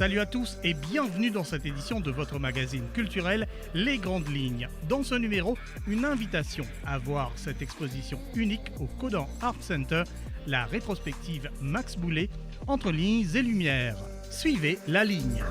Salut à tous et bienvenue dans cette édition de votre magazine culturel Les Grandes Lignes. Dans ce numéro, une invitation à voir cette exposition unique au Codan Art Center, la rétrospective Max Boullé, Entre lignes et lumières. Suivez la ligne.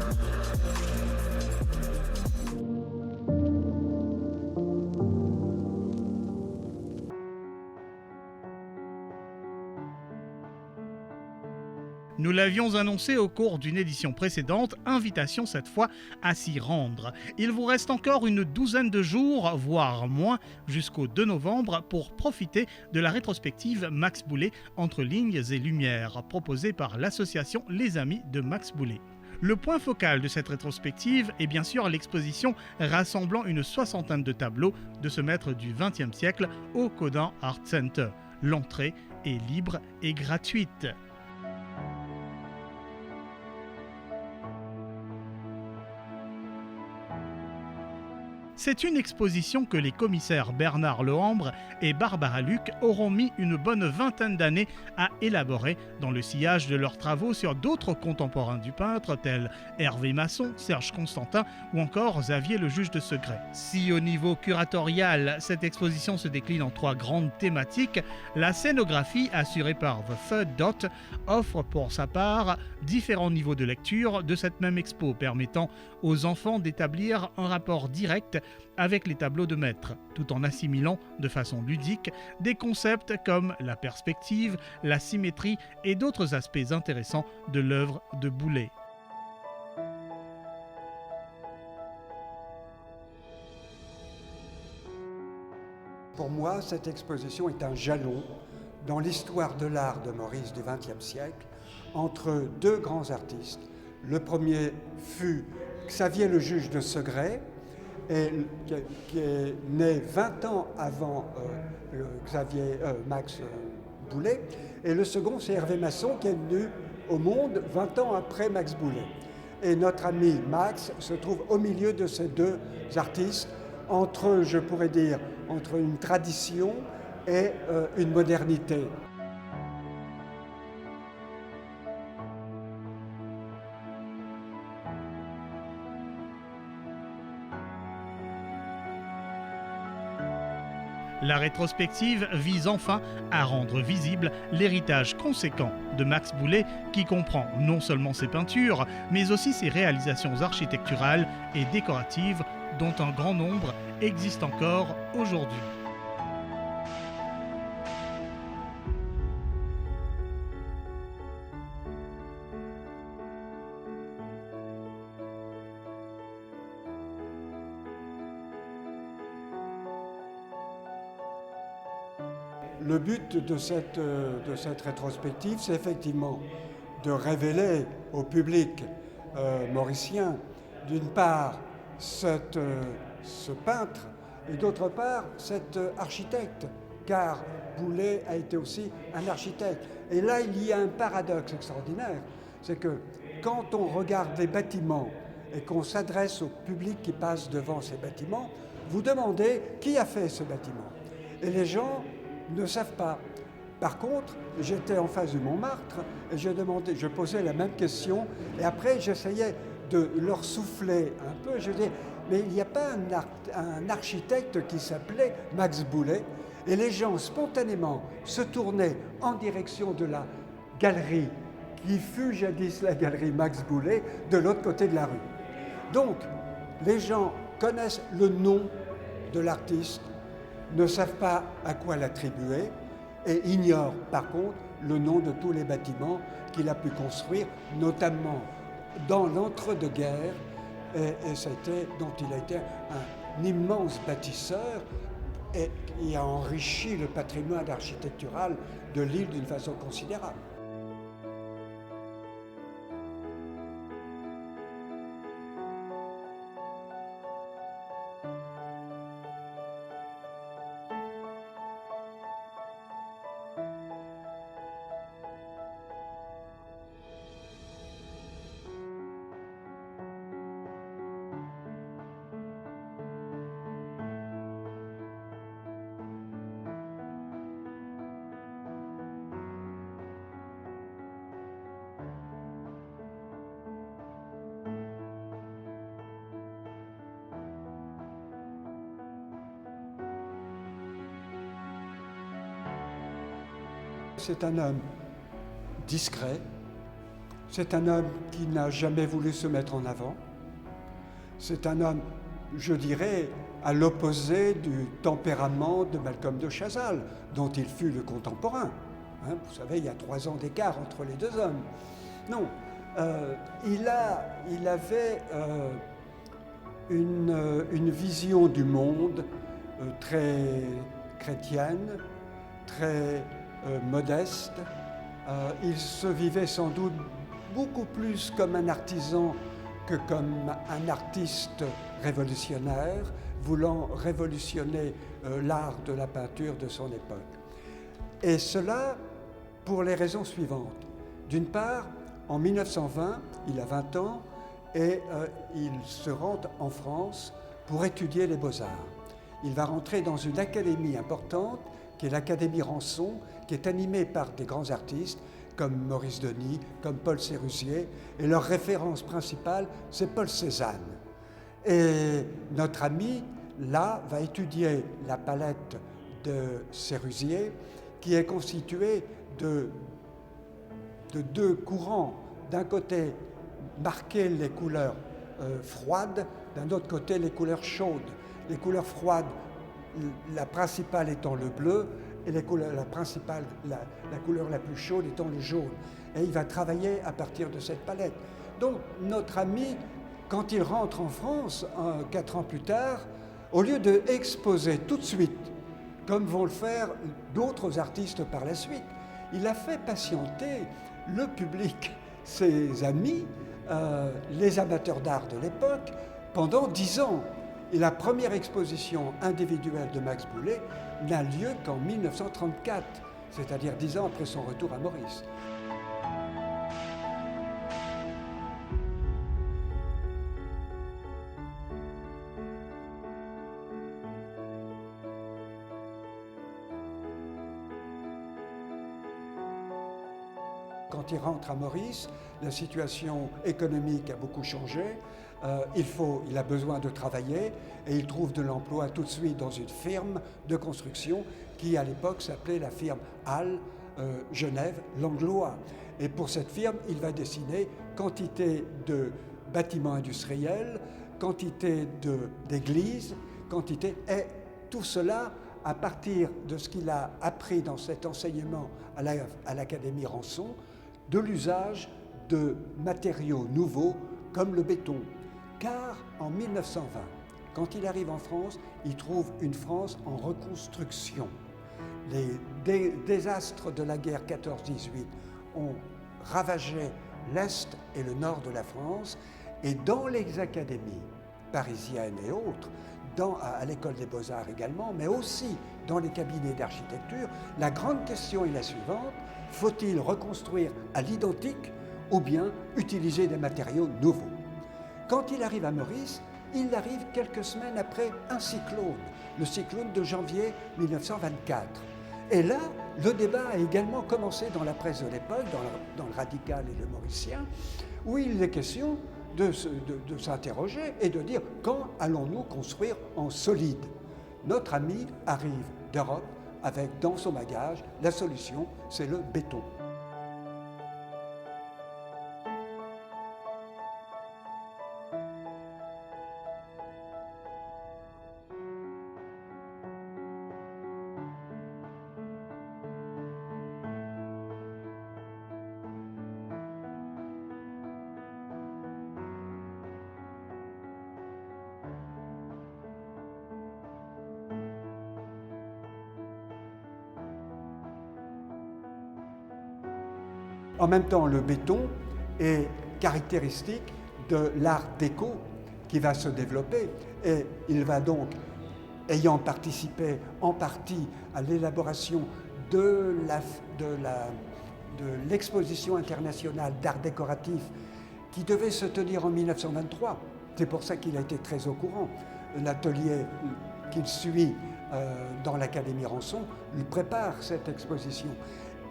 Nous l'avions annoncé au cours d'une édition précédente, invitation cette fois à s'y rendre. Il vous reste encore une douzaine de jours, voire moins, jusqu'au 2 novembre pour profiter de la rétrospective Max Boullé Entre lignes et lumières, proposée par l'association Les Amis de Max Boullé. Le point focal de cette rétrospective est bien sûr l'exposition rassemblant une soixantaine de tableaux de ce maître du XXe siècle au Codan Art Center. L'entrée est libre et gratuite. C'est une exposition que les commissaires Bernard Lehambre et Barbara Luc auront mis une bonne vingtaine d'années à élaborer dans le sillage de leurs travaux sur d'autres contemporains du peintre tels Hervé Masson, Serge Constantin ou encore Xavier le Juge de Segret. Si au niveau curatorial, cette exposition se décline en trois grandes thématiques, la scénographie assurée par The Third Dot offre pour sa part différents niveaux de lecture de cette même expo, permettant aux enfants d'établir un rapport direct avec les tableaux de maître, tout en assimilant de façon ludique des concepts comme la perspective, la symétrie et d'autres aspects intéressants de l'œuvre de Boullé. Pour moi, cette exposition est un jalon dans l'histoire de l'art de Maurice du XXe siècle entre deux grands artistes. Le premier fut Xavier le Juge de Segret, qui est né 20 ans avant Max Boullé, et le second c'est Hervé Masson qui est venu au monde 20 ans après Max Boullé. Et notre ami Max se trouve au milieu de ces deux artistes, entre une tradition et une modernité. La rétrospective vise enfin à rendre visible l'héritage conséquent de Max Boullé qui comprend non seulement ses peintures, mais aussi ses réalisations architecturales et décoratives dont un grand nombre existe encore aujourd'hui. Le but de cette rétrospective, c'est effectivement de révéler au public mauricien, d'une part, ce peintre, et d'autre part, cet architecte, car Boullé a été aussi un architecte. Et là, il y a un paradoxe extraordinaire, c'est que quand on regarde les bâtiments et qu'on s'adresse au public qui passe devant ces bâtiments, vous demandez qui a fait ce bâtiment. Et les gens ne savent pas. Par contre, j'étais en face du Montmartre et je posais la même question et après j'essayais de leur souffler un peu. Je disais, mais il n'y a pas un architecte qui s'appelait Max Boullé? Et les gens spontanément se tournaient en direction de la galerie qui fut jadis la galerie Max Boullé de l'autre côté de la rue. Donc, les gens connaissent le nom de l'artiste, ne savent pas à quoi l'attribuer et ignorent par contre le nom de tous les bâtiments qu'il a pu construire, notamment dans l'entre-deux-guerres, dont il a été un immense bâtisseur et qui a enrichi le patrimoine architectural de l'île d'une façon considérable. c'est un homme discret, c'est un homme qui n'a jamais voulu se mettre en avant, c'est un homme, je dirais, à l'opposé du tempérament de Malcolm de Chazal, dont il fut le contemporain. Vous savez, il y a 3 ans d'écart entre les deux hommes. Non, il avait une vision du monde très chrétienne, très modeste. Il se vivait sans doute beaucoup plus comme un artisan que comme un artiste révolutionnaire, voulant révolutionner l'art de la peinture de son époque. Et cela pour les raisons suivantes. D'une part, en 1920, il a 20 ans et il se rend en France pour étudier les beaux-arts. Il va rentrer dans une académie importante, qui est l'Académie Ranson, qui est animée par des grands artistes comme Maurice Denis, comme Paul Sérusier, et leur référence principale, c'est Paul Cézanne. Et notre ami, là, va étudier la palette de Sérusier, qui est constituée de 2 courants. D'un côté, marquer les couleurs froides, d'un autre côté, les couleurs chaudes. Les couleurs froides, la principale étant le bleu, et la couleur la plus chaude étant le jaune. Et il va travailler à partir de cette palette. Donc, notre ami, quand il rentre en France, 4 ans plus tard, au lieu d'exposer tout de suite, comme vont le faire d'autres artistes par la suite, il a fait patienter le public, ses amis, les amateurs d'art de l'époque, pendant 10 ans. Et la première exposition individuelle de Max Boullé n'a lieu qu'en 1934, c'est-à-dire 10 ans après son retour à Maurice. Quand il rentre à Maurice, la situation économique a beaucoup changé. Il a besoin de travailler et il trouve de l'emploi tout de suite dans une firme de construction qui, à l'époque, s'appelait la firme Halle, Genève, Langlois. Et pour cette firme, il va dessiner quantité de bâtiments industriels, quantité d'églises, et tout cela à partir de ce qu'il a appris dans cet enseignement à l'Académie Ranson, de l'usage de matériaux nouveaux comme le béton. Car en 1920, quand il arrive en France, il trouve une France en reconstruction. Les désastres de la guerre 14-18 ont ravagé l'Est et le Nord de la France, et dans les académies parisiennes et autres, à l'École des Beaux-Arts également, mais aussi dans les cabinets d'architecture, la grande question est la suivante: faut-il reconstruire à l'identique ou bien utiliser des matériaux nouveaux? Quand il arrive à Maurice, il arrive quelques semaines après un cyclone, le cyclone de janvier 1924. Et là, le débat a également commencé dans la presse de l'époque, dans le Radical et le Mauricien, où il est question de s'interroger et de dire quand allons-nous construire en solide. Notre ami arrive d'Europe avec dans son bagage la solution, c'est le béton. En même temps, le béton est caractéristique de l'art déco qui va se développer et il va donc, ayant participé en partie à l'élaboration de l'exposition internationale d'art décoratif qui devait se tenir en 1923, c'est pour ça qu'il a été très au courant. L'atelier qu'il suit dans l'Académie Ranson lui prépare cette exposition.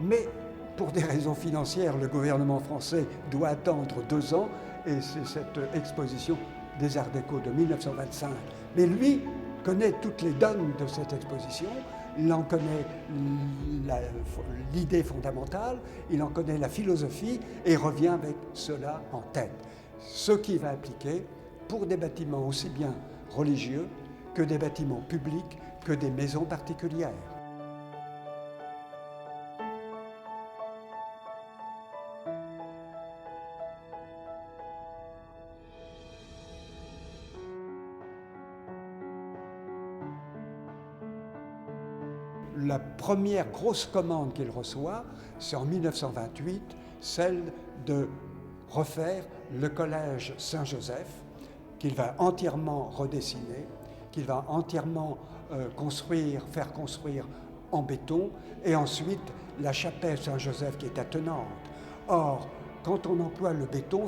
Mais pour des raisons financières, le gouvernement français doit attendre 2 ans et c'est cette exposition des Arts déco de 1925. Mais lui connaît toutes les donnes de cette exposition il en connaît l'idée fondamentale, il en connaît la philosophie et revient avec cela en tête. Ce qui va appliquer pour des bâtiments aussi bien religieux que des bâtiments publics, que des maisons particulières. La première grosse commande qu'il reçoit, c'est en 1928, celle de refaire le collège Saint-Joseph, qu'il va entièrement redessiner, qu'il va entièrement faire construire en béton, et ensuite la chapelle Saint-Joseph qui est attenante. Or, quand on emploie le béton,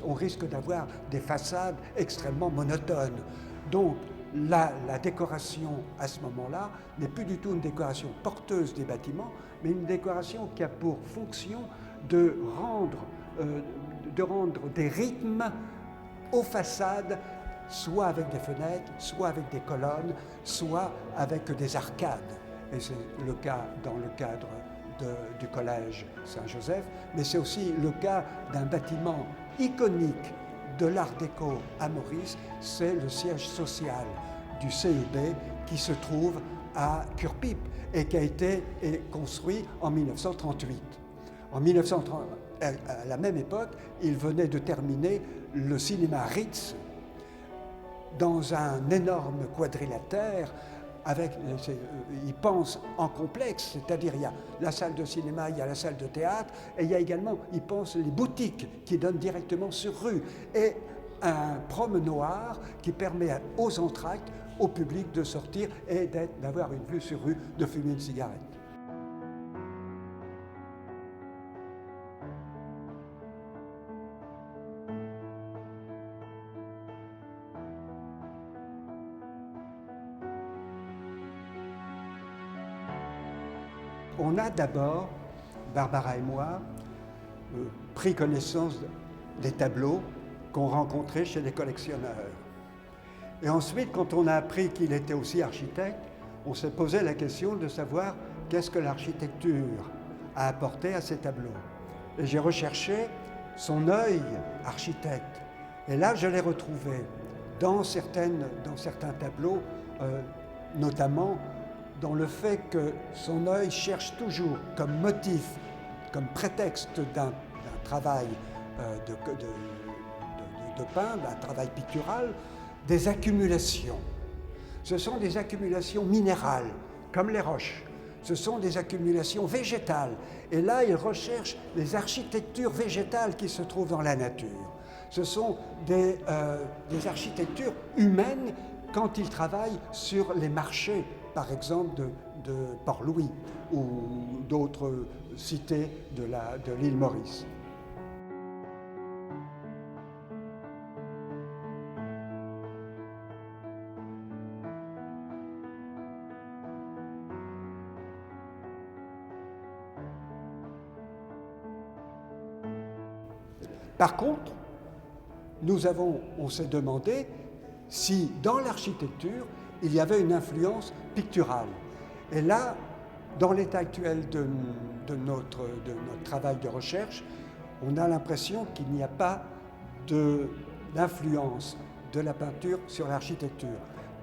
on risque d'avoir des façades extrêmement monotones. Donc, la décoration à ce moment-là n'est plus du tout une décoration porteuse des bâtiments, mais une décoration qui a pour fonction de rendre des rythmes aux façades, soit avec des fenêtres, soit avec des colonnes, soit avec des arcades. Et c'est le cas dans le cadre du collège Saint-Joseph, mais c'est aussi le cas d'un bâtiment iconique de l'Art déco à Maurice, c'est le siège social du CEB qui se trouve à Cure-Pipe et qui a été construit en 1938. En 1930, à la même époque, il venait de terminer le cinéma Ritz dans un énorme quadrilatère. Il pense en complexe, c'est-à-dire il y a la salle de cinéma, il y a la salle de théâtre, et il y a également, il pense les boutiques qui donnent directement sur rue, et un promenoir qui permet aux entr'actes, au public de sortir et d'avoir une vue sur rue, de fumer une cigarette. On a d'abord, Barbara et moi, pris connaissance des tableaux qu'on rencontrait chez les collectionneurs. Et ensuite, quand on a appris qu'il était aussi architecte, on s'est posé la question de savoir qu'est-ce que l'architecture a apporté à ces tableaux. Et j'ai recherché son œil architecte. Et là, je l'ai retrouvé dans certains tableaux, notamment dans le fait que son œil cherche toujours comme motif, comme prétexte d'un travail de peint, d'un travail pictural, des accumulations. Ce sont des accumulations minérales, comme les roches. Ce sont des accumulations végétales. Et là, il recherche les architectures végétales qui se trouvent dans la nature. Ce sont des architectures humaines quand il travaille sur les marchés, par exemple de Port-Louis ou d'autres cités de l'île Maurice. Par contre, on s'est demandé si dans l'architecture, il y avait une influence picturale. Et là, dans l'état actuel de notre travail de recherche, on a l'impression qu'il n'y a pas d'influence de la peinture sur l'architecture.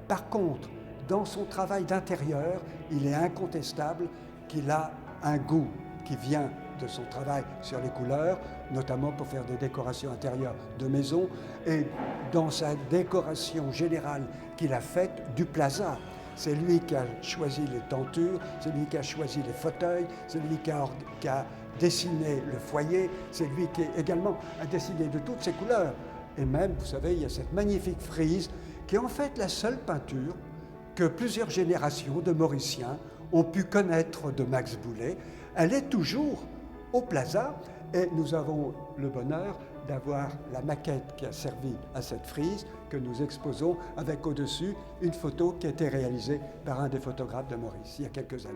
Par contre, dans son travail d'intérieur, il est incontestable qu'il a un goût qui vient de son travail sur les couleurs, notamment pour faire des décorations intérieures de maisons, et dans sa décoration générale qu'il a faite du plaza. C'est lui qui a choisi les tentures, c'est lui qui a choisi les fauteuils, c'est lui qui a dessiné le foyer, c'est lui qui également a dessiné de toutes ces couleurs. Et même, vous savez, il y a cette magnifique frise qui est en fait la seule peinture que plusieurs générations de Mauriciens ont pu connaître de Max Boullé. Elle est toujours au Plaza et nous avons le bonheur d'avoir la maquette qui a servi à cette frise que nous exposons avec au-dessus une photo qui a été réalisée par un des photographes de Maurice il y a quelques années.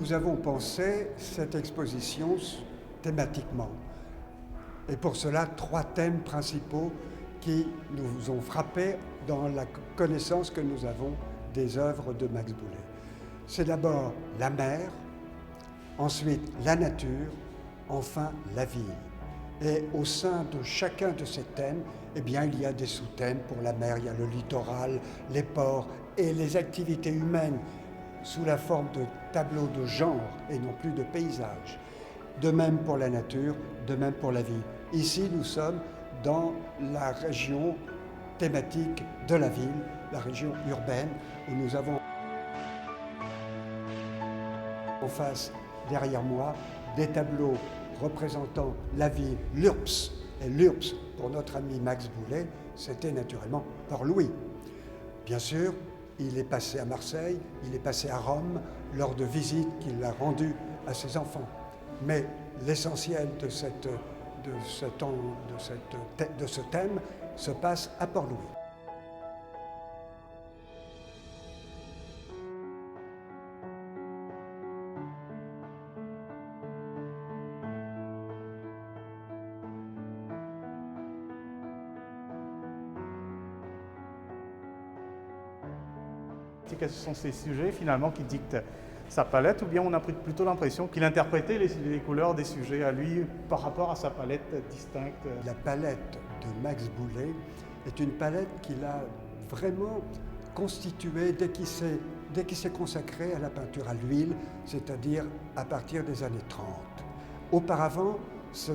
Nous avons pensé cette exposition thématiquement. Et pour cela, 3 thèmes principaux qui nous ont frappés dans la connaissance que nous avons des œuvres de Max Boullé. C'est d'abord la mer, ensuite la nature, enfin la ville. Et au sein de chacun de ces thèmes, eh bien, il y a des sous-thèmes. Pour la mer, il y a le littoral, les ports et les activités humaines sous la forme de tableaux de genre et non plus de paysages. De même pour la nature, de même pour la vie. Ici, nous sommes dans la région thématique de la ville, la région urbaine, où nous avons en face, derrière moi, des tableaux représentant la ville, l'URPS. Et l'URPS, pour notre ami Max Boullé, c'était naturellement Port-Louis. Bien sûr, il est passé à Marseille, il est passé à Rome lors de visites qu'il a rendues à ses enfants. Mais l'essentiel de ce thème se passe à Port-Louis. Quels sont ces sujets finalement qui dictent sa palette, ou bien on a plutôt l'impression qu'il interprétait les couleurs des sujets à lui par rapport à sa palette distincte? La palette de Max Boullé est une palette qu'il a vraiment constituée dès qu'il s'est consacré à la peinture à l'huile, c'est-à-dire à partir des années 30. Auparavant, ce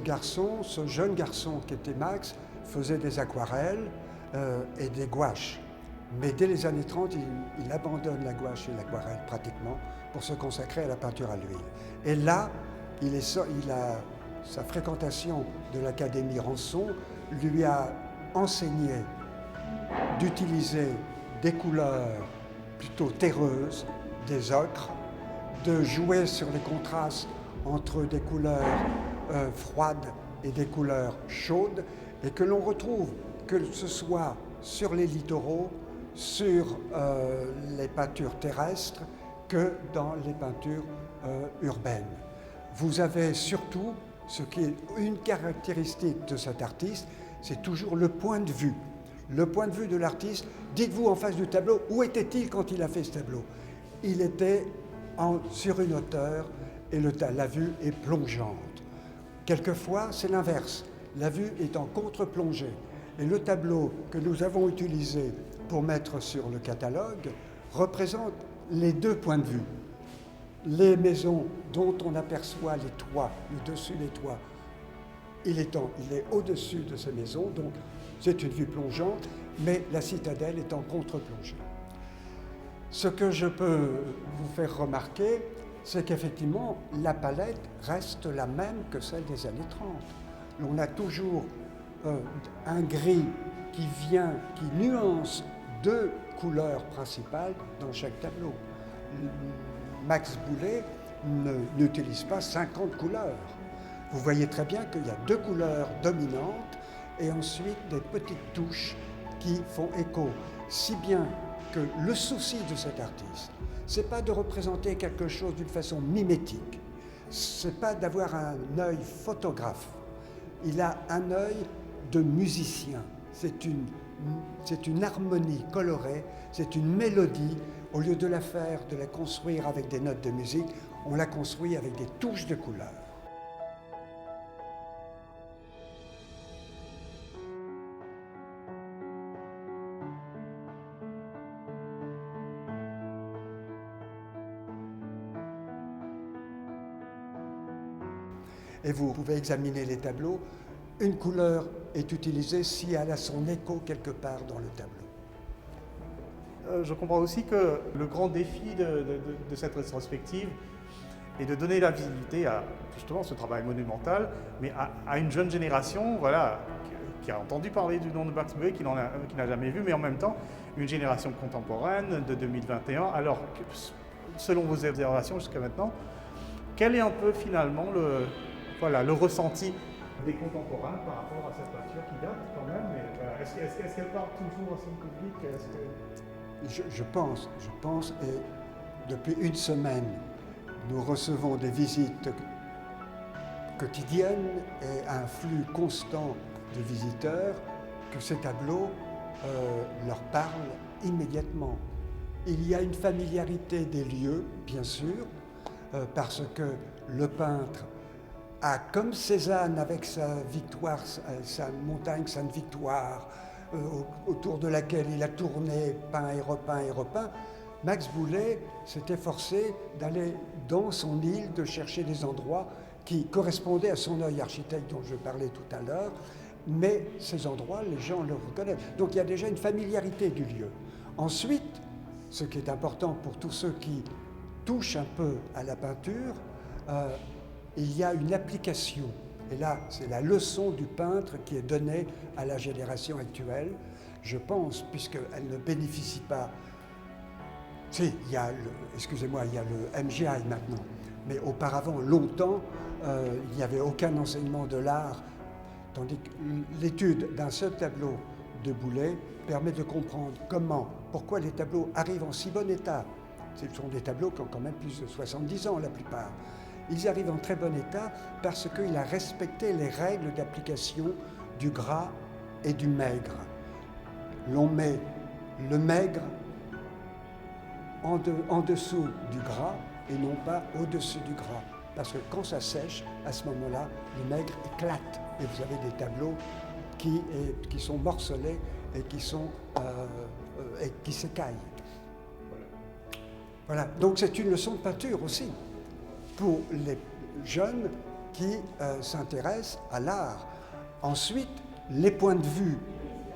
jeune garçon qui était Max, faisait des aquarelles et des gouaches. Mais dès les années 30, il abandonne la gouache et l'aquarelle pratiquement pour se consacrer à la peinture à l'huile. Et là, sa fréquentation de l'Académie Ranson lui a enseigné d'utiliser des couleurs plutôt terreuses, des ocres, de jouer sur les contrastes entre des couleurs froides et des couleurs chaudes, et que l'on retrouve, que ce soit sur les littoraux, sur les peintures terrestres, que dans les peintures urbaines. Vous avez surtout, ce qui est une caractéristique de cet artiste, c'est toujours le point de vue. Le point de vue de l'artiste, dites-vous en face du tableau, où était-il quand il a fait ce tableau? Il était sur une hauteur et la vue est plongeante. Quelquefois, c'est l'inverse. La vue est en contre-plongée. Et le tableau que nous avons utilisé pour mettre sur le catalogue représente les deux points de vue. Les maisons dont on aperçoit les toits, le dessus des toits, il est au-dessus de ces maisons, donc c'est une vue plongeante, mais la citadelle est en contre-plongée. Ce que je peux vous faire remarquer, c'est qu'effectivement, la palette reste la même que celle des années 30. On a toujours un gris qui nuance deux couleurs principales dans chaque tableau. Max Boullé n'utilise pas 50 couleurs. Vous voyez très bien qu'il y a deux couleurs dominantes et ensuite des petites touches qui font écho. Si bien que le souci de cet artiste, c'est pas de représenter quelque chose d'une façon mimétique, c'est pas d'avoir un œil photographe. Il a un œil de musicien. C'est une harmonie colorée, c'est une mélodie. Au lieu de la construire avec des notes de musique, on la construit avec des touches de couleurs. Et vous pouvez examiner les tableaux. Une couleur est utilisée si elle a son écho quelque part dans le tableau. Je comprends aussi que le grand défi de cette rétrospective est de donner la visibilité à justement ce travail monumental, mais à une jeune génération, voilà, qui a entendu parler du nom de Max Boullé, qui n'a jamais vu, mais en même temps une génération contemporaine de 2021. Alors, selon vos observations jusqu'à maintenant, quel est un peu finalement le ressenti des contemporains par rapport à cette peinture qui date quand même, mais est-ce qu'elle parle toujours à son public? Je pense, et depuis une semaine, nous recevons des visites quotidiennes et un flux constant de visiteurs, que ces tableaux leur parlent immédiatement. Il y a une familiarité des lieux, bien sûr, parce que le peintre a, comme Cézanne avec sa victoire, sa montagne Sainte-Victoire, autour de laquelle il a tourné, peint et repeint et repeint, Max Boullay s'était forcé d'aller dans son île, de chercher des endroits qui correspondaient à son œil architecte dont je parlais tout à l'heure, mais ces endroits, les gens le reconnaissent. Donc il y a déjà une familiarité du lieu. Ensuite, ce qui est important pour tous ceux qui touchent un peu à la peinture, il y a une application. Et là, c'est la leçon du peintre qui est donnée à la génération actuelle. Je pense, puisqu'elle ne bénéficie pas... Si, il y a le MGI maintenant. Mais auparavant, longtemps, il n'y avait aucun enseignement de l'art. Tandis que l'étude d'un seul tableau de Boullay permet de comprendre pourquoi les tableaux arrivent en si bon état. Ce sont des tableaux qui ont quand même plus de 70 ans, la plupart. Ils arrivent en très bon état parce qu'il a respecté les règles d'application du gras et du maigre. L'on met le maigre en dessous du gras et non pas au-dessus du gras. Parce que quand ça sèche, à ce moment-là, le maigre éclate. Et vous avez des tableaux qui sont morcelés et qui s'écaillent. Voilà. Donc c'est une leçon de peinture aussi pour les jeunes qui s'intéressent à l'art. Ensuite, les points de vue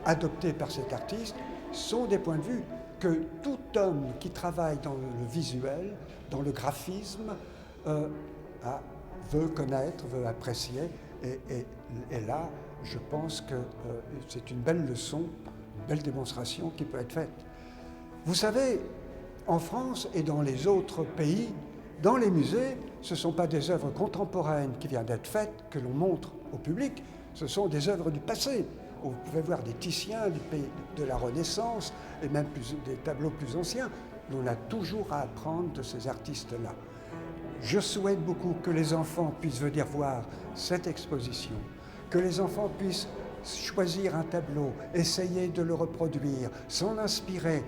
adoptés par cet artiste sont des points de vue que tout homme qui travaille dans le visuel, dans le graphisme, veut connaître, veut apprécier. Et là, je pense que c'est une belle leçon, une belle démonstration qui peut être faite. Vous savez, en France et dans les autres pays, dans les musées, ce ne sont pas des œuvres contemporaines qui viennent d'être faites que l'on montre au public, ce sont des œuvres du passé. Vous pouvez voir des Titiens du pays de la Renaissance et même des tableaux plus anciens. On a toujours à apprendre de ces artistes-là. Je souhaite beaucoup que les enfants puissent venir voir cette exposition, que les enfants puissent choisir un tableau, essayer de le reproduire, s'en inspirer,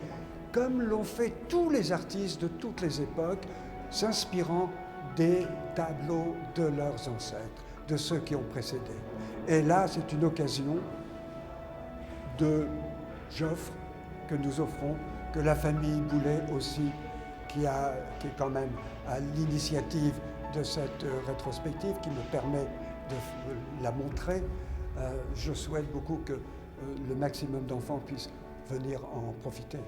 comme l'ont fait tous les artistes de toutes les époques, s'inspirant des tableaux de leurs ancêtres, de ceux qui ont précédé. Et là, c'est une occasion j'offre, que nous offrons, que la famille Boullay aussi, qui est quand même à l'initiative de cette rétrospective, qui me permet de la montrer. Je souhaite beaucoup que le maximum d'enfants puissent venir en profiter.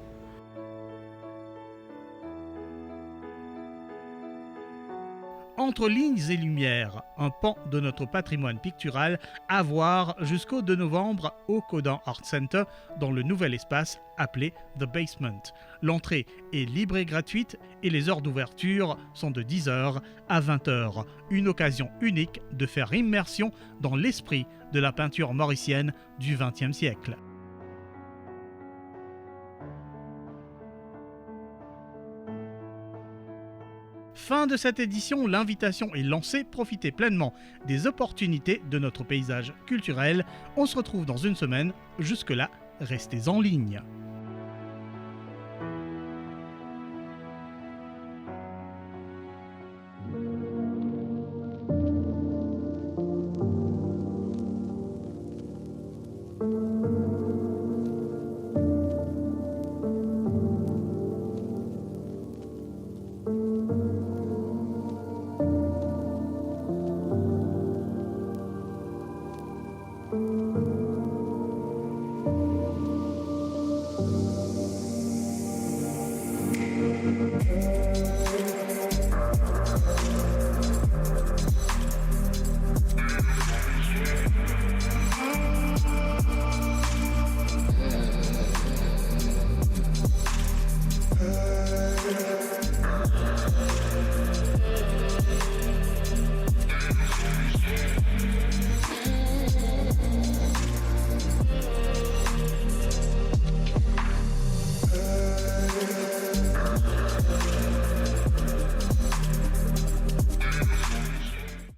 Entre lignes et lumières, un pan de notre patrimoine pictural à voir jusqu'au 2 novembre au Codan Art Center dans le nouvel espace appelé The Basement. L'entrée est libre et gratuite et les heures d'ouverture sont de 10h à 20h. Une occasion unique de faire immersion dans l'esprit de la peinture mauricienne du XXe siècle. Fin de cette édition, l'invitation est lancée. Profitez pleinement des opportunités de notre paysage culturel. On se retrouve dans une semaine. Jusque-là, restez en ligne.